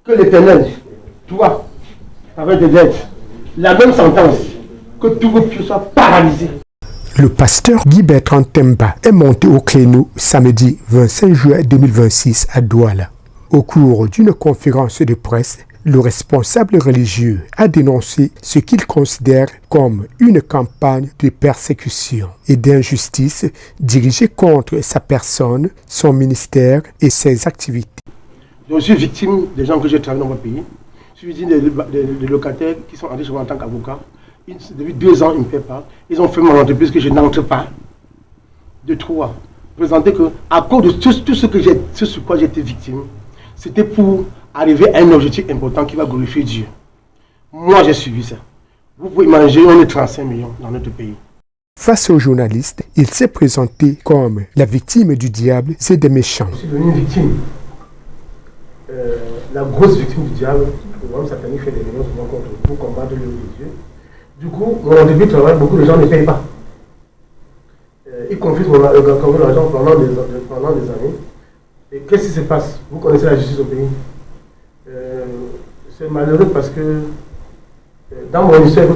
que l'Éternel, toi, avec des dettes, la même sentence, que tout vos pieds soient paralysés. Le pasteur Guy Bertrand Temba est monté au créneau samedi 25 juin 2026 à Douala. Au cours d'une conférence de presse, le responsable religieux a dénoncé ce qu'il considère comme une campagne de persécution et d'injustice dirigée contre sa personne, son ministère et ses activités. Je suis victime des gens que j'ai travaillé dans mon pays. Je suis victime des locataires qui sont entrés chez moi en tant qu'avocat. Depuis 2 ans, ils ne me paient pas. Ils ont fait mon entreprise que je n'entre pas. De 3. Présenter que, à cause de tout ce sur quoi j'ai été victime, c'était pour arriver à un objectif important qui va glorifier Dieu. Moi, j'ai suivi ça. Vous pouvez imaginer, on est 35 millions dans notre pays. Face aux journalistes, il s'est présenté comme la victime du diable et des méchants. Je suis devenu une victime. La grosse victime du diable. Le programme satanique fait des réunions souvent pour combattre l'œuvre de Dieu. Du coup, mon début de travail, beaucoup de gens ne payent pas. Ils confisquent l'argent pendant des années. Et qu'est-ce qui se passe? Vous connaissez la justice au pays. C'est malheureux parce que dans mon histoire,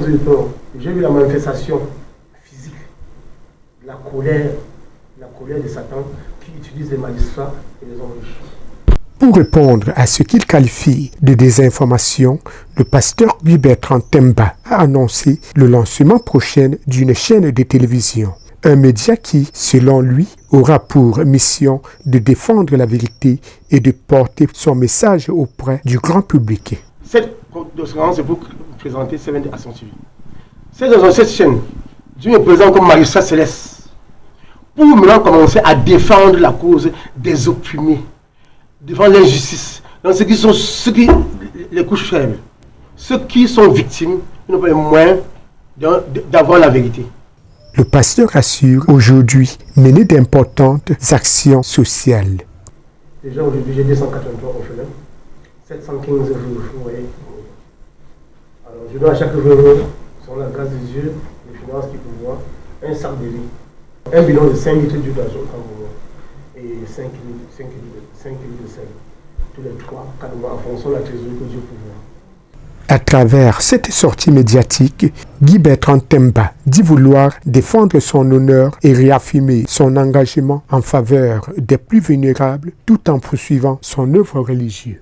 j'ai vu la manifestation physique, la colère de Satan qui utilise les magistrats et les hommes riches. Pour répondre à ce qu'il qualifie de désinformation, le pasteur Guy Bertrand Temba a annoncé le lancement prochain d'une chaîne de télévision. Un média qui, selon lui, aura pour mission de défendre la vérité et de porter son message auprès du grand public. Cette conférence est pour présenter Seven Action TV. C'est dans cette chaîne, Dieu me présente comme magistrat céleste pour maintenant commencer à défendre la cause des opprimés, défendre l'injustice. Donc les couches faibles, ceux qui sont victimes, ils n'ont pas les moyens d'avoir la vérité. Le pasteur assure aujourd'hui mener d'importantes actions sociales. Déjà aujourd'hui j'ai 283 orphelins, 715 jours, vous voyez. Alors je dois à chaque jour, sur la grâce de Dieu, les finances qui pouvoir, un sac de riz, un bilan de 5 litres d'huile d'argent et 5 litres de sel. Tous les 3-4 mois en fonction de la trésorerie que Dieu pouvoir. À travers cette sortie médiatique, Guy Bertrand Temba dit vouloir défendre son honneur et réaffirmer son engagement en faveur des plus vulnérables tout en poursuivant son œuvre religieuse.